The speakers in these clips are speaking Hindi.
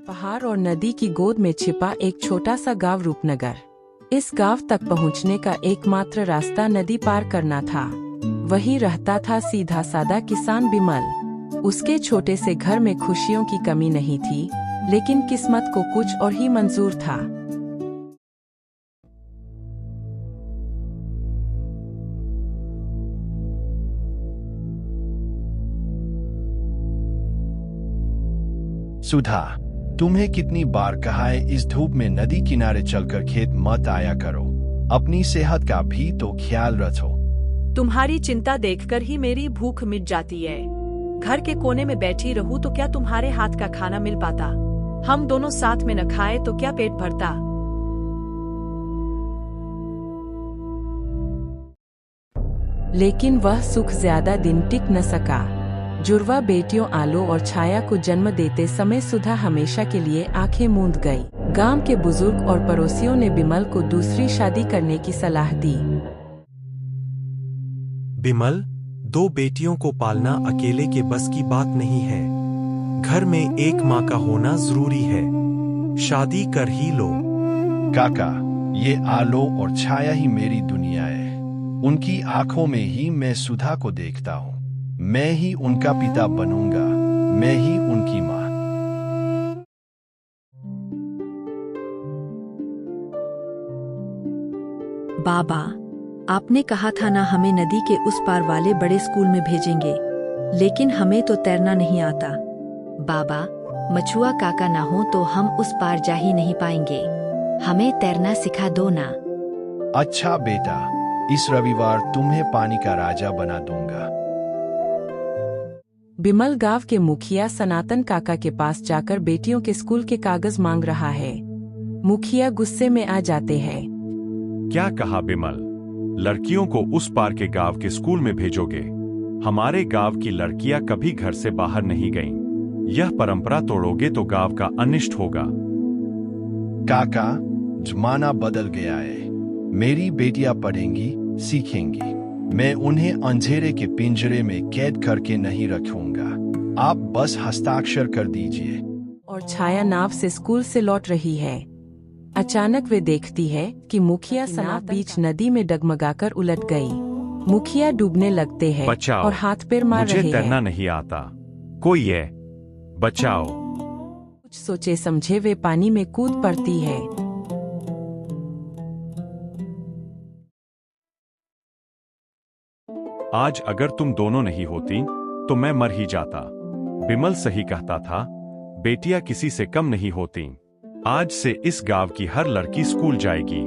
पहाड़ और नदी की गोद में छिपा एक छोटा सा गांव रूपनगर। इस गांव तक पहुंचने का एकमात्र रास्ता नदी पार करना था। वहीं रहता था सीधा सादा किसान बिमल। उसके छोटे से घर में खुशियों की कमी नहीं थी, लेकिन किस्मत को कुछ और ही मंजूर था। सुधा, तुम्हें कितनी बार कहा है इस धूप में नदी किनारे चलकर खेत मत आया करो। अपनी सेहत का भी तो ख्याल रखो। तुम्हारी चिंता देखकर ही मेरी भूख मिट जाती है। घर के कोने में बैठी रहूं तो क्या तुम्हारे हाथ का खाना मिल पाता? हम दोनों साथ में न खाए तो क्या पेट भरता? लेकिन वह सुख ज्यादा दिन टिक न सका। जुड़वा बेटियों आलो और छाया को जन्म देते समय सुधा हमेशा के लिए आंखें मूंद गई। गांव के बुजुर्ग और पड़ोसियों ने बिमल को दूसरी शादी करने की सलाह दी। बिमल, 2 बेटियों को पालना अकेले के बस की बात नहीं है। घर में एक माँ का होना जरूरी है। शादी कर ही लो। काका, ये आलो और छाया ही मेरी दुनिया है। उनकी आंखों में ही मैं सुधा को देखता हूँ। मैं ही उनका पिता बनूंगा, मैं ही उनकी माँ। बाबा, आपने कहा था ना हमें नदी के उस पार वाले बड़े स्कूल में भेजेंगे, लेकिन हमें तो तैरना नहीं आता। बाबा, मछुआ काका ना हो तो हम उस पार जा ही नहीं पाएंगे। हमें तैरना सिखा दो ना। अच्छा बेटा, इस रविवार तुम्हें पानी का राजा बना दूंगा। बिमल गांव के मुखिया सनातन काका के पास जाकर बेटियों के स्कूल के कागज मांग रहा है। मुखिया गुस्से में आ जाते हैं। क्या कहा बिमल? लड़कियों को उस पार के गांव के स्कूल में भेजोगे? हमारे गांव की लड़कियां कभी घर से बाहर नहीं गईं। यह परंपरा तोड़ोगे तो गांव का अनिष्ट होगा। काका, जमाना बदल गया है। मेरी बेटियां पढ़ेंगी, सीखेंगी। मैं उन्हें अंधेरे के पिंजरे में कैद करके नहीं रखूंगा। आप बस हस्ताक्षर कर दीजिए। और छाया नाव से स्कूल से लौट रही है। अचानक वे देखती है कि मुखिया सनातन बीच नदी में डगमगाकर उलट गई। मुखिया डूबने लगते हैं और हाथ पैर मार रहे हैं। मुझे तैरना नहीं आता, कोई है, बचाओ। कुछ सोचे समझे वे पानी में कूद पड़ती है। आज अगर तुम दोनों नहीं होती तो मैं मर ही जाता। बिमल सही कहता था, बेटियां किसी से कम नहीं होती। आज से इस गांव की हर लड़की स्कूल जाएगी।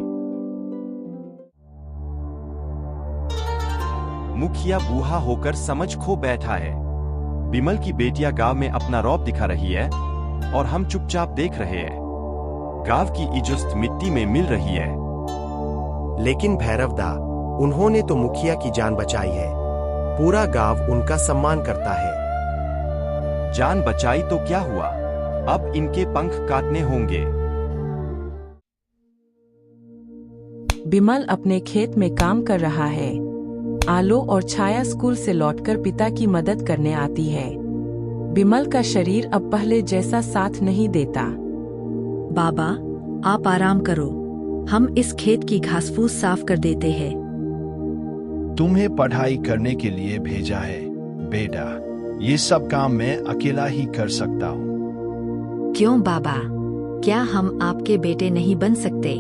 मुखिया बूढ़ा होकर समझ खो बैठा है। बिमल की बेटियां गांव में अपना रौब दिखा रही है और हम चुपचाप देख रहे हैं। गांव की इज्जत मिट्टी में मिल रही है। लेकिन भैरवदा, उन्होंने तो मुखिया की जान बचाई है। पूरा गांव उनका सम्मान करता है। जान बचाई तो क्या हुआ, अब इनके पंख काटने होंगे। बिमल अपने खेत में काम कर रहा है। आलो और छाया स्कूल से लौटकर पिता की मदद करने आती है। बिमल का शरीर अब पहले जैसा साथ नहीं देता। बाबा, आप आराम करो, हम इस खेत की घास फूस साफ कर देते हैं। तुम्हें पढ़ाई करने के लिए भेजा है बेटा। ये सब काम मैं अकेला ही कर सकता हूँ। क्यों बाबा, क्या हम आपके बेटे नहीं बन सकते?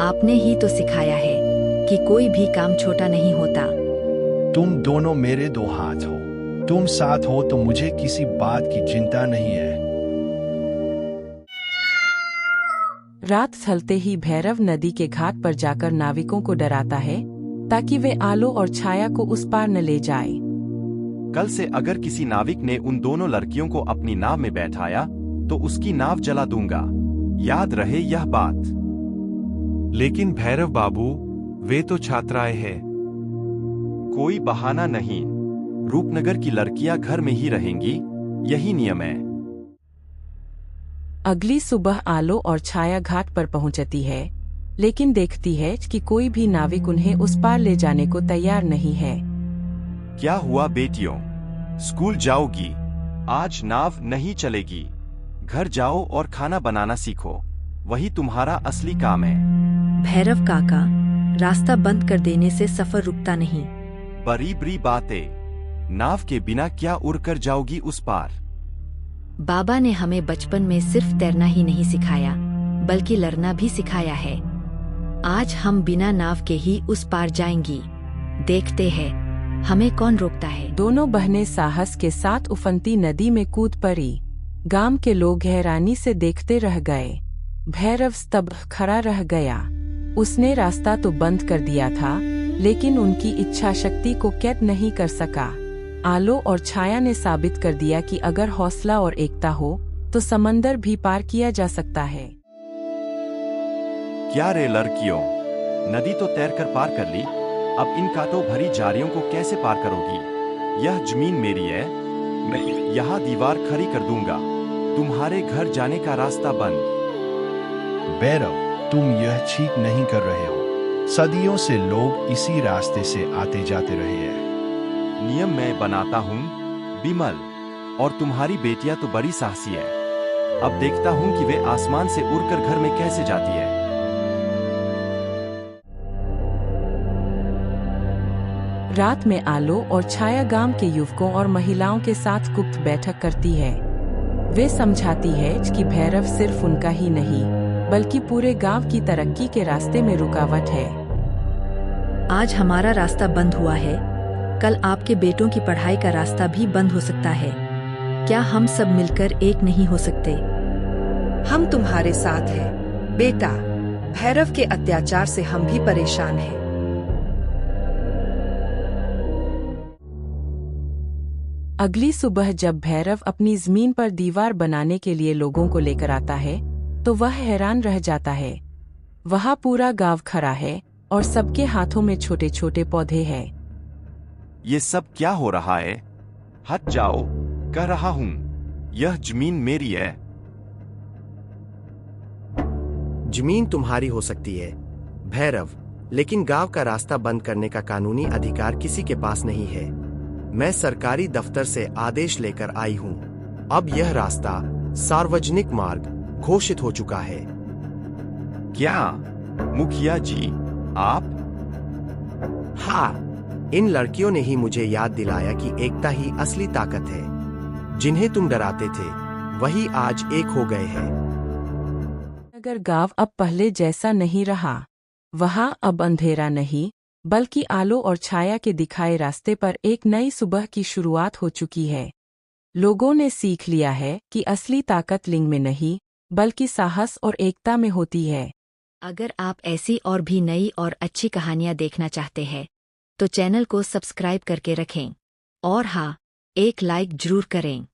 आपने ही तो सिखाया है कि कोई भी काम छोटा नहीं होता। तुम दोनों मेरे 2 हाथ हो। तुम साथ हो तो मुझे किसी बात की चिंता नहीं है। रात ढलते ही भैरव नदी के घाट पर जाकर नाविकों को डराता है ताकि वे आलो और छाया को उस पार न ले जाए। कल से अगर किसी नाविक ने उन दोनों लड़कियों को अपनी नाव में बैठाया तो उसकी नाव जला दूंगा। याद रहे यह बात। लेकिन भैरव बाबू, वे तो छात्राएं हैं। कोई बहाना नहीं। रूपनगर की लड़कियां घर में ही रहेंगी, यही नियम है। अगली सुबह आलो और छाया घाट पर पहुंचती है, लेकिन देखती है कि कोई भी नाविक उन्हें उस पार ले जाने को तैयार नहीं है। क्या हुआ बेटियों, स्कूल जाओगी? आज नाव नहीं चलेगी। घर जाओ और खाना बनाना सीखो, वही तुम्हारा असली काम है। भैरव काका, रास्ता बंद कर देने से सफर रुकता नहीं। बड़ी बड़ी बातें, नाव के बिना क्या उड़कर जाओगी उस पार? बाबा ने हमें बचपन में सिर्फ तैरना ही नहीं सिखाया, बल्कि लड़ना भी सिखाया है। आज हम बिना नाव के ही उस पार जाएंगी। देखते हैं हमें कौन रोकता है। दोनों बहनें साहस के साथ उफनती नदी में कूद पड़ी। गांव के लोग हैरानी से देखते रह गए। भैरव स्तब्ध खड़ा रह गया। उसने रास्ता तो बंद कर दिया था, लेकिन उनकी इच्छा शक्ति को कैद नहीं कर सका। आलो और छाया ने साबित कर दिया कि अगर हौसला और एकता हो तो समंदर भी पार किया जा सकता है। क्या रे लड़कियों, नदी तो तैरकर पार कर ली, अब इन कांटों भरी झाड़ियों को कैसे पार करोगी? यह जमीन मेरी है, मैं यहाँ दीवार खड़ी कर दूंगा। तुम्हारे घर जाने का रास्ता बंद। भैरव, तुम यह ठीक नहीं कर रहे हो। सदियों से लोग इसी रास्ते से आते जाते रहे हैं। नियम मैं बनाता हूँ बिमल, और तुम्हारी बेटियां तो बड़ी साहसी है। अब देखता हूँ कि वे आसमान से उड़कर घर में कैसे जाती है। रात में आलो और छाया गांव के युवकों और महिलाओं के साथ गुप्त बैठक करती है। वे समझाती है कि भैरव सिर्फ उनका ही नहीं, बल्कि पूरे गांव की तरक्की के रास्ते में रुकावट है। आज हमारा रास्ता बंद हुआ है, कल आपके बेटों की पढ़ाई का रास्ता भी बंद हो सकता है। क्या हम सब मिलकर एक नहीं हो सकते? हम तुम्हारे साथ हैं बेटा। भैरव के अत्याचार से हम भी परेशान हैं। अगली सुबह जब भैरव अपनी जमीन पर दीवार बनाने के लिए लोगों को लेकर आता है, तो वह हैरान रह जाता है। वहाँ पूरा गांव खड़ा है और सबके हाथों में छोटे छोटे पौधे हैं। ये सब क्या हो रहा है? हट जाओ, कह रहा हूँ, यह जमीन मेरी है। जमीन तुम्हारी हो सकती है भैरव, लेकिन गांव का रास्ता बंद करने का कानूनी अधिकार किसी के पास नहीं है। मैं सरकारी दफ्तर से आदेश लेकर आई हूँ। अब यह रास्ता सार्वजनिक मार्ग घोषित हो चुका है। क्या मुखिया जी, आप? हाँ, इन लड़कियों ने ही मुझे याद दिलाया कि एकता ही असली ताकत है। जिन्हें तुम डराते थे, वही आज एक हो गए हैं। अगर गांव अब पहले जैसा नहीं रहा। वहाँ अब अंधेरा नहीं, बल्कि आलो और छाया के दिखाए रास्ते पर एक नई सुबह की शुरुआत हो चुकी है। लोगों ने सीख लिया है कि असली ताकत लिंग में नहीं, बल्कि साहस और एकता में होती है। अगर आप ऐसी और भी नई और अच्छी कहानियाँ देखना चाहते हैं, तो चैनल को सब्सक्राइब करके रखें। और हाँ, एक लाइक जरूर करें।